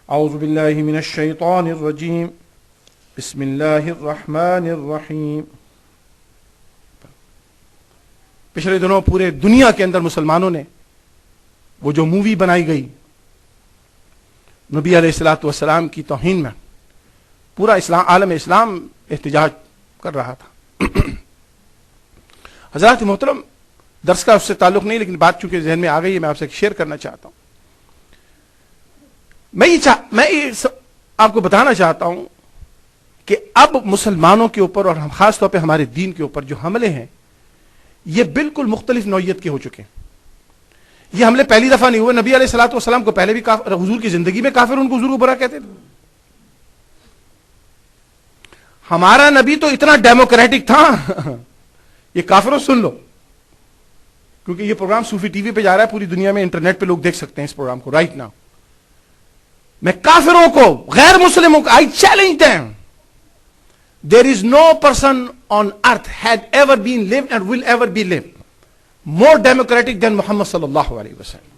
اعوذ باللہ من الشیطان الرجیم بسم اللہ الرحمن الرحیم. پچھلے دنوں پورے دنیا کے اندر مسلمانوں نے وہ جو مووی بنائی گئی نبی علیہ الصلوۃ والسلام کی توہین میں، پورا عالم اسلام احتجاج کر رہا تھا. حضرات محترم، درس کا اس سے تعلق نہیں، لیکن بات چونکہ ذہن میں آ گئی ہے، میں آپ سے شیئر کرنا چاہتا ہوں. میں آپ کو بتانا چاہتا ہوں کہ اب مسلمانوں کے اوپر اور خاص طور پہ ہمارے دین کے اوپر جو حملے ہیں یہ بالکل مختلف نوعیت کے ہو چکے ہیں. یہ حملے پہلی دفعہ نہیں ہوئے. نبی علیہ الصلوۃ والسلام کو پہلے بھی حضور کی زندگی میں کافر ان کو حضور کو برا کہتے تھے. ہمارا نبی تو اتنا ڈیموکریٹک تھا یہ کافروں سن لو، کیونکہ یہ پروگرام صوفی ٹی وی پہ جا رہا ہے، پوری دنیا میں انٹرنیٹ پہ لوگ دیکھ سکتے ہیں اس پروگرام کو رائٹ ناؤ. میں کافروں کو، غیر مسلموں کو، I challenge them. There is no person on earth had ever been lived and will ever be lived more democratic than Muhammad sallallahu alaihi wasallam.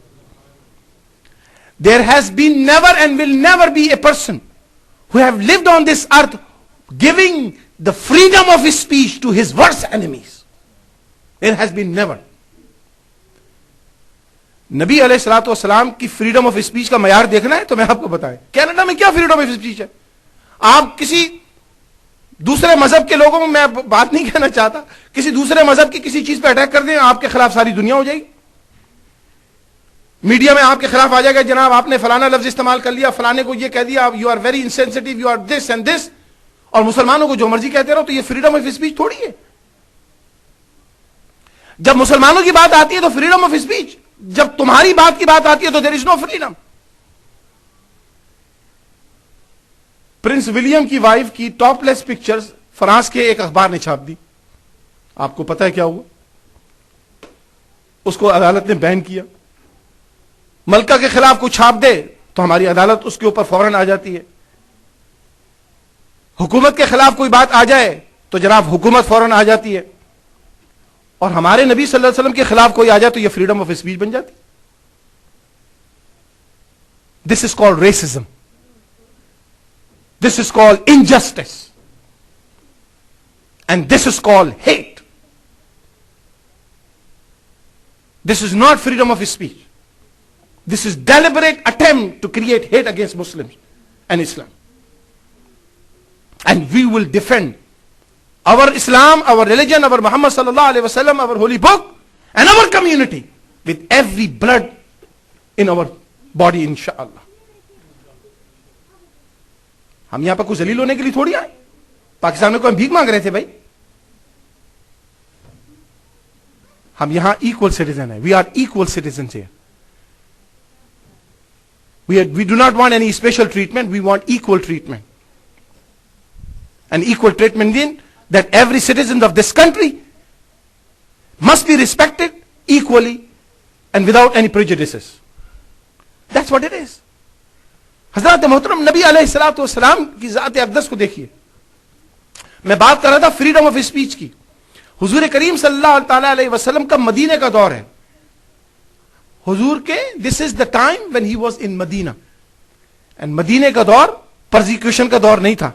There has been never and will never be a person who have lived on this earth giving the freedom of his speech to his worst enemies. There has been never. نبی علیہ الصلوۃ والسلام کی freedom of speech کا معیار دیکھنا ہے تو میں آپ کو بتائیں کینیڈا میں کیا فریڈم آف اسپیچ ہے. آپ کسی دوسرے مذہب کے لوگوں میں بات نہیں کہنا چاہتا، کسی دوسرے مذہب کی کسی چیز پہ اٹیک کر دیں، آپ کے خلاف ساری دنیا ہو جائے گی. میڈیا میں آپ کے خلاف آ جائے گا، جناب آپ نے فلانا لفظ استعمال کر لیا، فلانے کو یہ کہہ دیا، you are very insensitive, you are this and this, اور مسلمانوں کو جو مرضی کہتے رہو. تو یہ فریڈم آف اسپیچ تھوڑی ہے. جب مسلمانوں کی بات آتی ہے تو فریڈم آف اسپیچ، جب تمہاری بات کی بات آتی ہے تو دیر از نو فریڈم. پرنس ولیم کی وائف کی ٹاپ لیس پکچرز فرانس کے ایک اخبار نے چھاپ دی. آپ کو پتہ ہے کیا ہوا؟ اس کو عدالت نے بین کیا. ملکہ کے خلاف کوئی چھاپ دے تو ہماری عدالت اس کے اوپر فوراً آ جاتی ہے. حکومت کے خلاف کوئی بات آ جائے تو جناب حکومت فوراً آ جاتی ہے. اور ہمارے نبی صلی اللہ علیہ وسلم کے خلاف کوئی آ جائے تو یہ فریڈم آف اسپیچ بن جاتی. This is called racism. This is called injustice. And this is called hate. This is not freedom of speech. This is deliberate attempt to create hate against Muslims and Islam. And we will defend our Islam, our religion, our Muhammad sallallahu alaihi wasallam, our holy book, and our community with every blood in our body, inshallah. ہم یہاں پر کچھ ذلیل ہونے کے لیے تھوڑی آئے. پاکستان میں کوئی بھیک مانگ رہے تھے بھائی. ہم یہاں ایکول سٹیزن ہیں. We are equal citizens here. We do not want any special treatment. We want equal treatment. And equal treatment means that every citizen of this country must be respected equally and without any prejudices. That's what it is. حضرات محترم، نبی علیہ الصلوۃ والسلام کی ذات اقدس کو دیکھیے. میں بات کر رہا تھا فریڈم آف اسپیچ کی. حضور کریم صلی اللہ تعالی علیہ وسلم کا مدینے کا دور ہے. حضور کے this is the time when he was in Medina. And مدینے کا دور پرزیکیوشن کا دور نہیں تھا.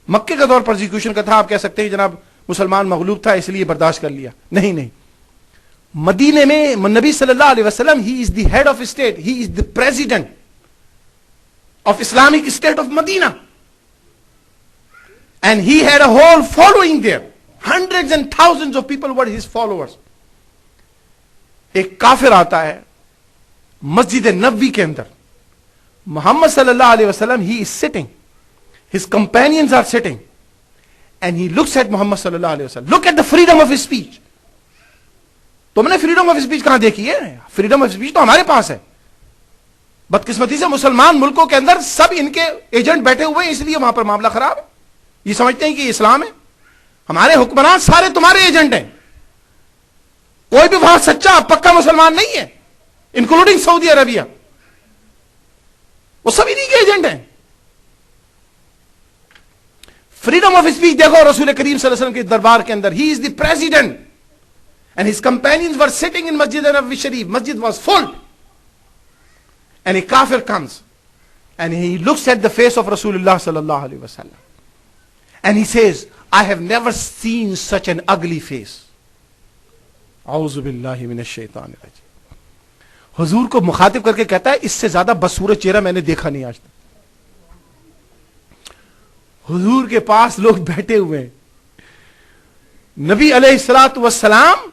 مکے کا دور پرزیکیوشن کا تھا. آپ کہہ سکتے ہیں جناب مسلمان مغلوب تھا اس لیے برداشت کر لیا. نہیں، مدینے میں نبی صلی اللہ علیہ وسلم he is the head of state. He is the president of Islamic state of Medina, and he had a whole following there. Hundreds and thousands of people were his followers. ایک کافر آتا ہے مسجد نبوی کے اندر. محمد صلی اللہ علیہ وسلم he is sitting, his companions are sitting, and he looks at Muhammad صلی اللہ علیہ وسلم. Look at the freedom of speech. تم نے freedom of speech کہاں دیکھی ہے؟ freedom of speech تو ہمارے پاس ہے. بدقسمتی سے مسلمان ملکوں کے اندر سب ان کے ایجنٹ بیٹھے ہوئے ہیں، اس لیے وہاں پر معاملہ خراب ہے. یہ سمجھتے ہیں کہ اسلام ہے. ہمارے حکمران سارے تمہارے ایجنٹ ہیں. کوئی بھی وہاں سچا پکا مسلمان نہیں ہے، انکلوڈنگ سعودی عربیہ. وہ سب انہی کے ایجنٹ ہیں. فریڈم آف اسپیچ دیکھو رسول کریم صلی اللہ علیہ وسلم کے دربار کے اندر. He is the president and his companions were sitting in مسجد نبوی شریف. مسجد was full. And a kafir comes and he looks at the face of Rasulullah sallallahu alaihi wasallam, and he says, I have never seen such an ugly face. اعوذ باللہ من الشیطان الرجیم. حضور کو مخاطب کر کے کہتا ہے اس سے زیادہ بدصورت چہرہ میں نے دیکھا نہیں آج تک. حضور کے پاس لوگ بیٹھے ہوئے ہیں. نبی علیہ الصلوۃ والسلام,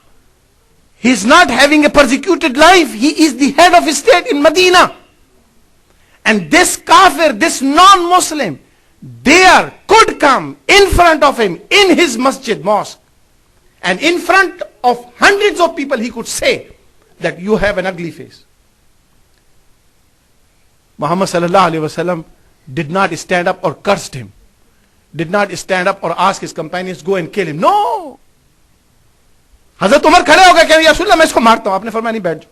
he is not having a persecuted life. He is the head of state in Medina. And this kafir, this non-Muslim, there could come in front of him in his masjid, mosque, and in front of hundreds of people he could say that you have an ugly face. Muhammad sallallahu alaihi wasallam did not stand up or cursed him, did not stand up or ask his companions go and kill him. No. حضرت عمر کھڑے ہو گئے کہ یا رسول اللہ میں اس کو مارتا ہوں. آپ نے فرمایا نہیں, بیٹھ جاؤ,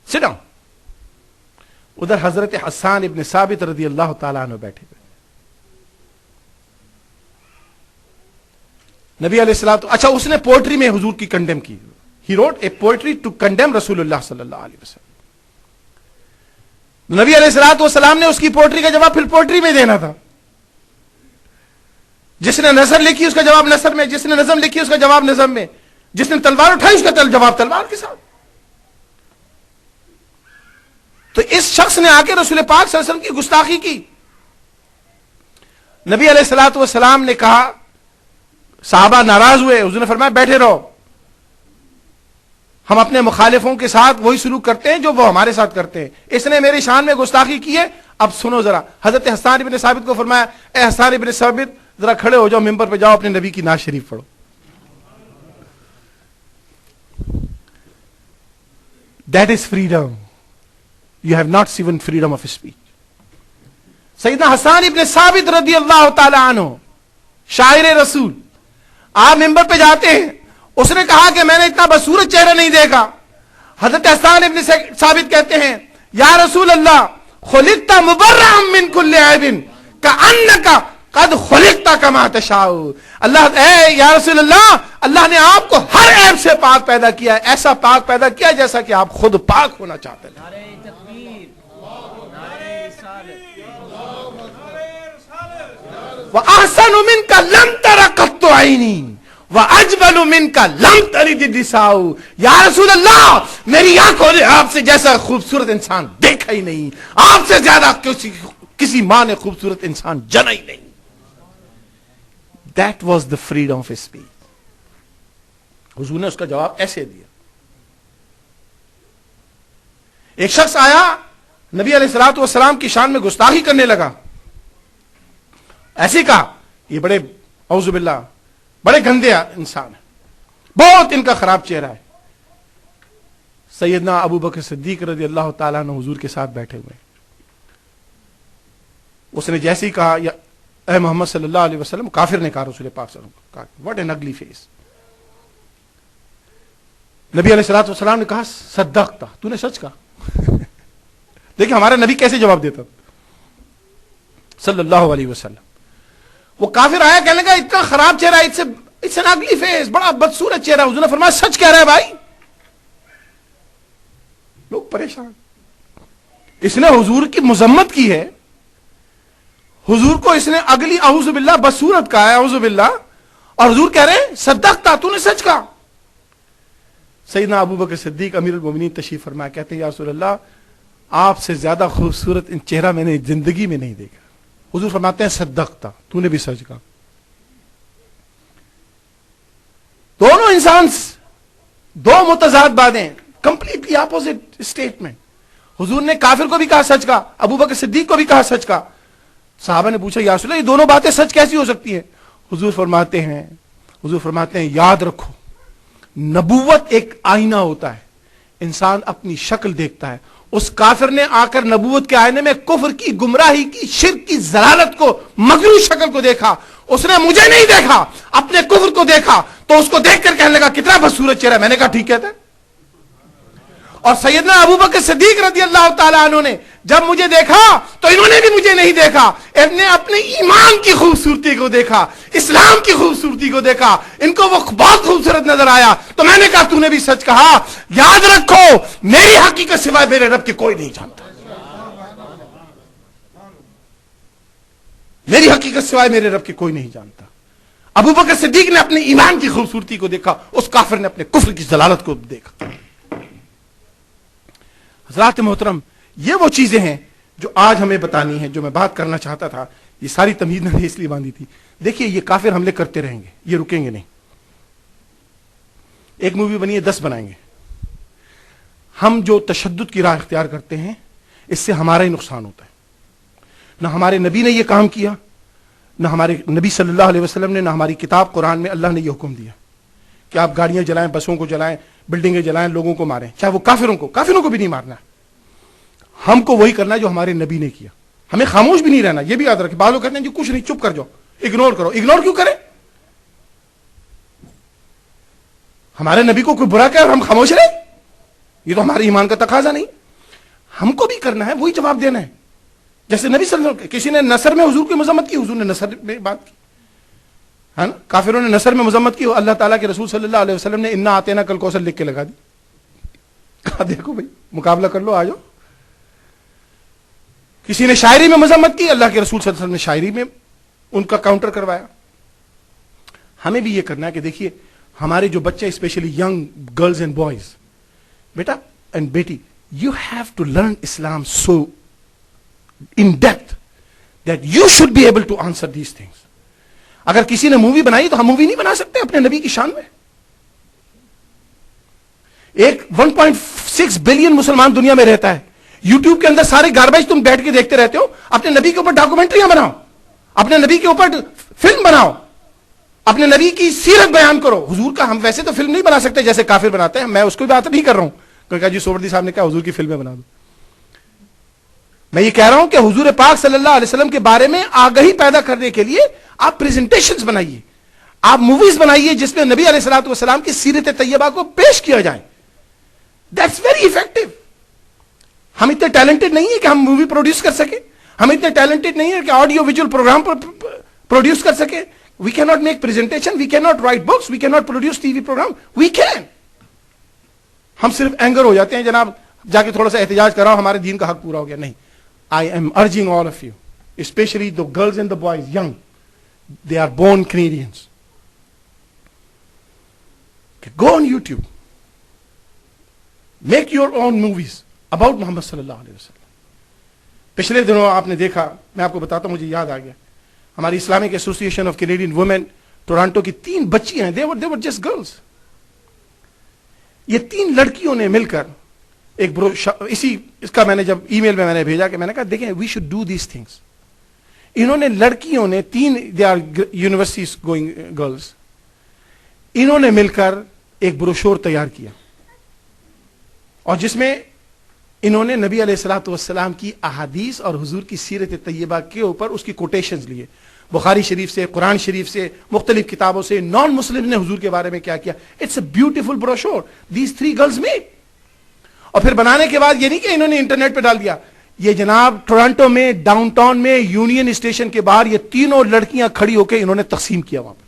sit down. ادھر حضرت حسان ابن ثابت رضی اللہ تعالیٰ عنہ بیٹھے ہوئے. نبی علیہ السلام, اچھا اس نے پوئٹری میں حضور کی کنڈیم کی. He wrote a poetry to condemn رسول اللہ صلی اللہ علیہ وسلم. نبی علیہ السلام نے اس کی پوئٹری کا جواب پھر پوئٹری میں دینا تھا. جس نے نثر لکھی اس کا جواب نثر میں, جس نے نظم لکھی اس کا جواب نظم میں, جس نے تلوار اٹھائی اس کا جواب تلوار کے ساتھ. تو اس شخص نے آ کے رسول پاک صلی اللہ علیہ وسلم کی گستاخی کی. نبی علیہ الصلوۃ والسلام نے کہا, صحابہ ناراض ہوئے, حضور نے فرمایا بیٹھے رہو, ہم اپنے مخالفوں کے ساتھ وہی سلوک کرتے ہیں جو وہ ہمارے ساتھ کرتے ہیں. اس نے میری شان میں گستاخی کی ہے, اب سنو ذرا. حضرت حسان ابن ثابت کو فرمایا, اے حسان ابن ثابت ذرا کھڑے ہو جاؤ, ممبر پہ جاؤ, اپنے نبی کی نعت شریف پڑھو. That is freedom. You have not seen freedom of speech. سیدنا حسان ابن ثابت رضی اللہ تعالی عنہ, شاعر رسول, آپ ممبر پہ جاتے ہیں. اس نے کہا کہ میں نے اتنا بدصورت چہرہ نہیں دیکھا. حضرت حسان ابن ثابت کہتے ہیں, یا رسول اللہ خلقت مبرئا من کل عیب کأنک قد خلقت کما تشاء. اللہ, اے یا رسول اللہ, اللہ نے آپ کو ہر عیب سے پاک پیدا کیا ہے, ایسا پاک پیدا کیا جیسا کہ آپ خود پاک ہونا چاہتے ہیں. وَأَحْسَنُ مِنْكَ لَمْ تَرَ قَطُّ عَيْنِي وَأَجْمَلُ مِنْكَ لَمْ تَلِدِ النِّسَاءُ. یا رسول اللہ, میری آنکھوں نے آپ سے جیسا خوبصورت انسان دیکھا ہی نہیں, آپ سے زیادہ کسی ماں نے خوبصورت انسان جنا ہی نہیں. That was the freedom of speech. حضور نے اس کا جواب ایسے دیا. ایک شخص آیا, نبی علیہ الصلوۃ والسلام کی شان میں گستاخی کرنے لگا. ایسے کہا, یہ بڑے اعوذ باللہ بڑے گندے انسان ہیں, بہت ان کا خراب چہرہ ہے. سیدنا ابو بکر صدیق رضی اللہ تعالیٰ عنہ حضور کے ساتھ بیٹھے ہوئے. اس نے جیسے ہی کہا, یا اے محمد صلی اللہ علیہ وسلم, کافر نے کہا رسول پاک صلی اللہ علیہ وسلم, واٹ این اگلی فیس. نبی علیہ الصلوۃ والسلام نے کہا صدقتا, تو نے سچ کہا. دیکھیں ہمارا نبی کیسے جواب دیتا صلی اللہ علیہ وسلم. وہ کافر آیا, کہنے لگا اتنا خراب چہرہ, اٹس این اگلی فیس, بڑا بدصورت چہرہ. حضور نے فرمایا سچ کہہ رہا ہے بھائی. لوگ پریشان. اس نے حضور کی مذمت کی ہے, حضور کو اس نے اگلی اعوذ باللہ بدصورت کہا ہے, اعوذ باللہ, اور حضور کہہ رہے ہیں صدقتا, تو نے سچ کہا. سیدنا ابو بکر صدیق امیر المومنین تشریف فرمایا, کہتے ہیں یا رسول اللہ, آپ سے زیادہ خوبصورت ان چہرہ میں نے زندگی میں نہیں دیکھا. حضور فرماتے ہیں صدقتا, تو نے بھی سچ کہا. دونوں انسان, دو متضاد باتیں, کمپلیٹلی اپوزٹ اسٹیٹمنٹ. حضور نے کافر کو بھی کہا سچ کہا, ابو بکر صدیق کو بھی کہا سچ کہا. صحابہ نے پوچھا یا رسول اللہ یہ دونوں باتیں سچ کیسی ہو سکتی ہیں. حضور فرماتے ہیں یاد رکھو, نبوت ایک آئینہ ہوتا ہے, انسان اپنی شکل دیکھتا ہے. اس کافر نے آ کر نبوت کے آئینے میں کفر کی, گمراہی کی, شرک کی ضلالت کو, مغرور شکل کو دیکھا. اس نے مجھے نہیں دیکھا, اپنے کفر کو دیکھا, تو اس کو دیکھ کر کہنے لگا کتنا بدصورت چہرہ. میں نے کہا ٹھیک کہتا ہے. اور سیدنا ابو بکر صدیق رضی اللہ تعالیٰ عنہ نے جب مجھے دیکھا تو انہوں نے بھی مجھے نہیں دیکھا, انہوں نے اپنے ایمان کی خوبصورتی کو دیکھا, اسلام کی خوبصورتی کو دیکھا, ان کو وہ بہت خوبصورت نظر آیا. تو میں نے کہا تو نے بھی سچ کہا. یاد رکھو میری حقیقت سوائے میرے رب کے کوئی نہیں جانتا. میری حقیقت سوائے میرے رب کے کوئی نہیں جانتا. ابو بکر صدیق نے اپنے ایمان کی خوبصورتی کو دیکھا, اس کافر نے اپنے کفر کی ضلالت کو دیکھا. حضرات محترم, یہ وہ چیزیں ہیں جو آج ہمیں بتانی ہیں, جو میں بات کرنا چاہتا تھا. یہ ساری تمہید میں نے اس لیے باندھی تھی. دیکھیے یہ کافر حملے کرتے رہیں گے, یہ رکیں گے نہیں. ایک مووی بنی ہے, 10 بنائیں گے. ہم جو تشدد کی راہ اختیار کرتے ہیں اس سے ہمارا ہی نقصان ہوتا ہے. نہ ہمارے نبی نے یہ کام کیا, نہ ہمارے نبی صلی اللہ علیہ وسلم نے, نہ ہماری کتاب قرآن میں اللہ نے یہ حکم دیا کہ آپ گاڑیاں جلائیں, بسوں کو جلائیں, بلڈنگیں جلائیں, لوگوں کو ماریں, چاہے وہ کافروں کو بھی نہیں مارنا. ہم کو وہی کرنا ہے جو ہمارے نبی نے کیا. ہمیں خاموش بھی نہیں رہنا, یہ بھی یاد رکھیں. بعض لوگ کہتے ہیں جی کچھ نہیں, چپ کر جاؤ, اگنور کرو. اگنور کیوں کریں؟ ہمارے نبی کو کوئی برا کہے اور ہم خاموش رہیں, یہ تو ہمارے ایمان کا تقاضا نہیں. ہم کو بھی کرنا ہے, وہی جواب دینا ہے. جیسے نبی صلی اللہ علیہ وسلم, کسی نے نصر میں حضور کی مذمت کی, حضور نے نصر میں بات کی, ہے نا. کافروں نے نصر میں مذمت کی, اللہ تعالیٰ کے رسول صلی اللہ علیہ وسلم نے انا آتینا کل کوثر لکھ کے لگا دی. کہا دیکھو بھائی مقابلہ کر لو, آ جاؤ. کسی نے شاعری میں مذمت کی, اللہ کے رسول صلی اللہ علیہ وسلم نے شاعری میں ان کا کاؤنٹر کروایا. ہمیں بھی یہ کرنا ہے کہ دیکھیے ہمارے جو بچے, especially young girls and boys, بیٹا اینڈ بیٹی, you have to learn Islam so in depth that you should be able to answer these things. اگر کسی نے مووی بنائی تو ہم مووی نہیں بنا سکتے اپنے نبی کی شان میں. ایک 1.6 بلین مسلمان دنیا میں رہتا ہے, یوٹیوب کے اندر سارے گاربیج تم بیٹھ کے دیکھتے رہتے ہو. اپنے نبی کے اوپر ڈاکومنٹریاں بناؤ, اپنے نبی کے اوپر فلم بناؤ, اپنے نبی کی سیرت بیان کرو. حضور کا ہم ویسے تو فلم نہیں بنا سکتے جیسے کافر بناتے ہیں, میں اس کو بات نہیں کر رہا ہوں کیونکہ جی سوردی صاحب نے کہا حضور کی فلمیں بنا دو. میں یہ کہہ رہا ہوں کہ حضور پاک صلی اللہ علیہ وسلم کے بارے میں آگہی پیدا کرنے کے لیے آپ پریزنٹیشنز بنائیے, آپ موویز بنائیے جس میں نبی علیہ الصلوۃ والسلام کی سیرت طیبہ کو پیش کیا جائے. That's very effective. ہم اتنے ٹیلنٹڈ نہیں ہیں کہ ہم مووی پروڈیوس کر سکیں, ہم اتنے ٹیلنٹڈ نہیں ہیں کہ آڈیو ویژول پروگرام پروڈیوس کر سکیں. We can not make presentation, we can not write books, we can not produce TV programme. We can. ہم صرف اینگر ہو جاتے ہیں, جناب جا کے تھوڑا سا احتجاج کر رہا ہوں, ہمارے دین کا حق پورا ہو گیا. نہیں, I am urging all of you, especially the girls and the boys, young, they are born Canadians. Okay, go on YouTube. Make your own movies about Muhammad sallallahu alaihi wasallam. پچھلے دنوں آپ نے دیکھا, میں آپ کو بتاتا ہوں, مجھے یاد آ گیا, ہماری Islamic Association of Canadian Women Toronto کی 3 بچیاں ہیں, they were just girls. یہ 3 لڑکیوں نے مل کر ایک اس کا میں نے جب ای میل میں میں نے بھیجا کہ میں نے کہا دیکھیں we should do these things. انہوں نے لڑکیوں نے 3 they are universities going girls, انہوں نے مل کر ایک بروشور تیار کیا اور جس میں انہوں نے نبی علیہ الصلوۃ والسلام کی احادیث اور حضور کی سیرت طیبہ کے اوپر اس کی کوٹیشنز لیے, بخاری شریف سے, قرآن شریف سے, مختلف کتابوں سے, نان مسلم نے حضور کے بارے میں کیا کیا. It's a beautiful brochure these 3 girls made. اور پھر بنانے کے بعد یہ نہیں کہ انہوں نے انٹرنیٹ پہ ڈال دیا, یہ جناب ٹورانٹو میں ڈاؤن ٹاؤن میں یونین اسٹیشن کے باہر یہ 3 لڑکیاں کھڑی ہو کے انہوں نے تقسیم کیا وہاں پہ.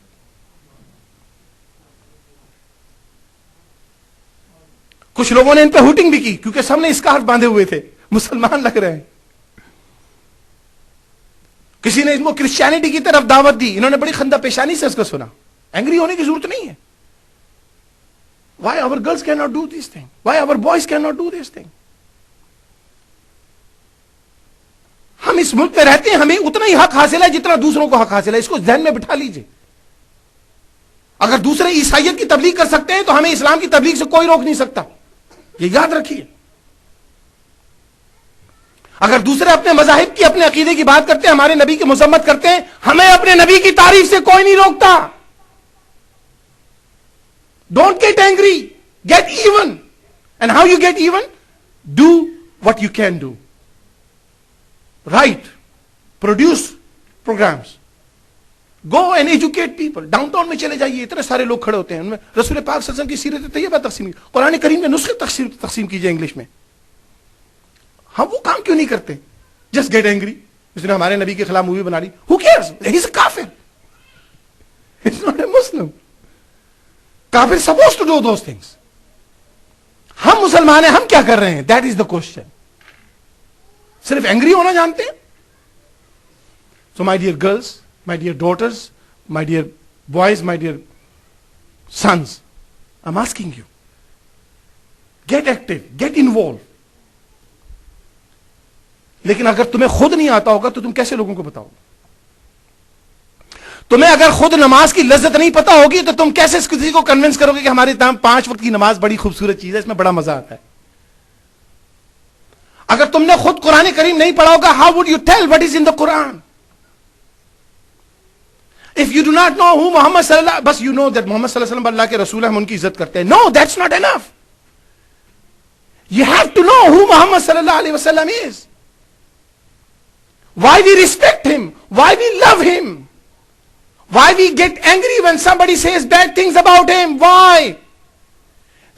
کچھ لوگوں نے ان پہ ہوٹنگ بھی کی کیونکہ سب نے اسکارف باندھے ہوئے تھے, مسلمان لگ رہے ہیں. کسی نے ان کو کرسچینٹی کی طرف دعوت دی, انہوں نے بڑی خندہ پیشانی سے اس کو سنا. اینگری ہونے کی ضرورت نہیں ہے. Why our girls cannot do this thing? Why our boys cannot do this thing? ہم اس ملک میں رہتے ہیں, ہمیں اتنا ہی حق حاصل ہے جتنا دوسروں کو حق حاصل ہے. اس کو ذہن میں بٹھا لیجئے. اگر دوسرے عیسائیت کی تبلیغ کر سکتے ہیں تو ہمیں اسلام کی تبلیغ سے کوئی روک نہیں سکتا, یہ یاد رکھیے. اگر دوسرے اپنے مذاہب کی, اپنے عقیدے کی بات کرتے ہیں, ہمارے نبی کی مذمت کرتے ہیں, ہمیں اپنے نبی کی تعریف سے کوئی نہیں روکتا. Don't get angry, get even. And how you get even? Do what you can do. Write, produce programs. Go and educate people. Down town میں چلے جائیے, اتنے سارے لوگ کھڑے ہوتے ہیں, ان میں رسول پاک صلی اللہ علیہ وسلم کی سیرت طیبہ تقسیم, قرآن کریم کے نسخے تقسیم کیجئے انگلش میں. ہم وہ کام کیوں نہیں کرتے؟ Just get angry. اس نے ہمارے نبی کے خلاف مووی بنا لی. Who cares? He's a kafir. He's not a Muslim. Kafir supposed to do those things. ہم مسلمان ہیں, ہم کیا کر رہے ہیں؟ That is the question. صرف اینگری ہونا جانتے ہیں. So my dear girls, my dear daughters, my dear boys, my dear sons, I'm asking you, get active, get involved. لیکن اگر تمہیں خود نہیں آتا ہوگا تو تم کیسے لوگوں کو بتاؤ؟ تمہیں اگر خود نماز کی لذت نہیں پتا ہوگی تو تم کیسے کسی کو کنونس کرو گے کہ ہمارے تمام 5 وقت کی نماز بڑی خوبصورت چیز ہے، اس میں بڑا مزہ آتا ہے؟ اگر تم نے خود قرآن کریم نہیں پڑھا ہوگا, how would you tell what is in the Quran? If you do not know who Muhammad sallallahu, بس you know that Muhammad sallallahu alaihi wasallam اللہ کے رسول ہیں, ہم ان کی عزت کرتے ہیں. No, that's not enough. You have to know who Muhammad sallallahu alaihi wasallam is. Why we respect him, why we love him, why we get angry when somebody says bad things about him, why?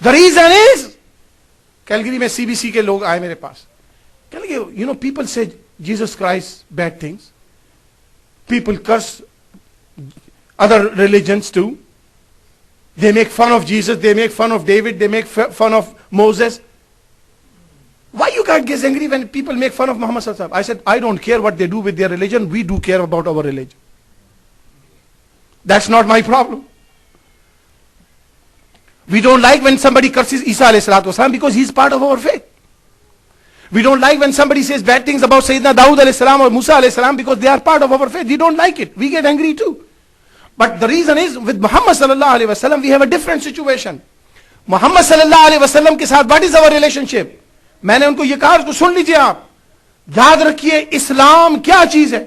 The reason is, Calgary میں CBC کے لوگ آئے میرے پاس, کہ you know, people say Jesus Christ bad things, people curse other religions too, they make fun of Jesus, they make fun of David, they make fun of Moses. Why you guys get angry when people make fun of Muhammad sallallahu alaihi wasallam? I said, I don't care what they do with their religion, we do care about our religion. That's not my problem. We don't like when somebody curses Isa alayhi salatu wasalam because he's part of our faith. We don't like when somebody says bad things about Sayyidina Dawood alayhi salam or Musa alayhi salam because they are part of our faith. We don't like it. We get angry too. But the reason is, with Muhammad sallallahu alayhi wasallam, we have a different situation. Muhammad sallallahu alayhi wasallam ke saath, what is our relationship? میں نے ان کو یہ کہا, اس کو سن لیجئے آپ, یاد رکھیے اسلام کیا چیز ہے.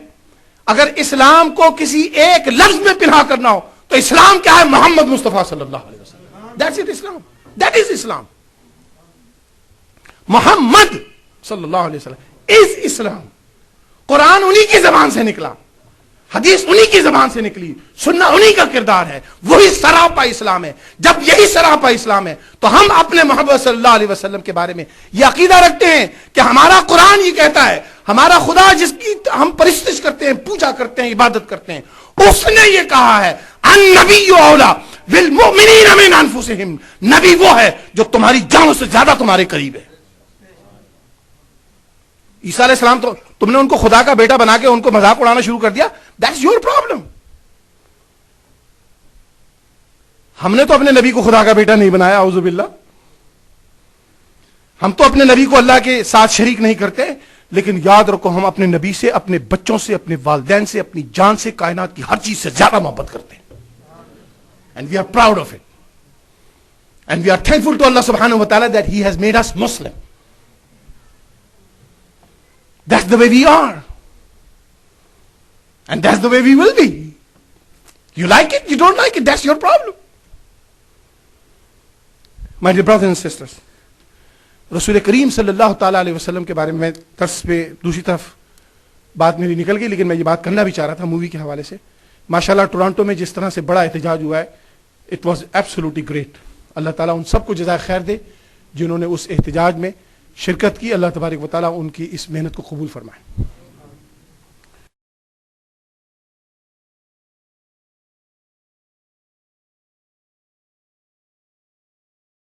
اگر اسلام کو کسی ایک لفظ میں پنہا کرنا ہو تو اسلام کیا ہے؟ محمد مصطفیٰ صلی اللہ علیہ وسلم. That's it, Islam. That is Islam. محمد صلی اللہ علیہ وسلم is Islam. قرآن انہی کی زبان سے نکلا, حدیث انہی کی زبان سے نکلی, سننا انہی کا کردار ہے, وہی سراپا اسلام ہے. جب یہی سراپا اسلام ہے تو ہم اپنے محمد صلی اللہ علیہ وسلم کے بارے میں یہ عقیدہ رکھتے ہیں کہ ہمارا قرآن یہ کہتا ہے, ہمارا خدا جس کی ہم پرستش کرتے ہیں, پوجا کرتے ہیں, عبادت کرتے ہیں, اس نے یہ کہا ہے النبی اولا بالمؤمنین من انفسہم, نبی وہ ہے جو تمہاری جانوں سے زیادہ تمہارے قریب ہے. عیسیٰ علیہ السلام تو تم نے ان کو خدا کا بیٹا بنا کے ان کو مذاق اڑانا شروع کر دیا. That's your problem. ہم نے تو اپنے نبی کو خدا کا بیٹا نہیں بنایا, اعوذ باللہ. ہم تو اپنے نبی کو اللہ کے ساتھ شریک نہیں کرتے, لیکن یاد رکھو ہم اپنے نبی سے, اپنے بچوں سے, اپنے والدین سے, اپنی جان سے, کائنات کی ہر چیز سے زیادہ محبت کرتے ہیں. And we are proud of it. And we are thankful to Allah subhanahu wa ta'ala that He has made us Muslim. That's the way we are. And that's the way we will be. You like it, you don't like it, that's your problem. My dear brothers and sisters, رسول کریم صلی اللہ تعالیٰ علیہ وسلم کے بارے میں درس پہ دوسری طرف بات میری نکل گئی, لیکن میں یہ بات کرنا بھی چاہ رہا تھا مووی کے حوالے سے. ماشاءاللہ ٹورانٹو میں جس طرح سے بڑا احتجاج ہوا ہے, اٹ واز ایبسولوٹلی گریٹ. اللہ تعالیٰ ان سب کو جزائے خیر دے جنہوں نے اس احتجاج میں شرکت کی. اللہ تبارک و تعالیٰ ان کی اس محنت کو قبول فرمائے.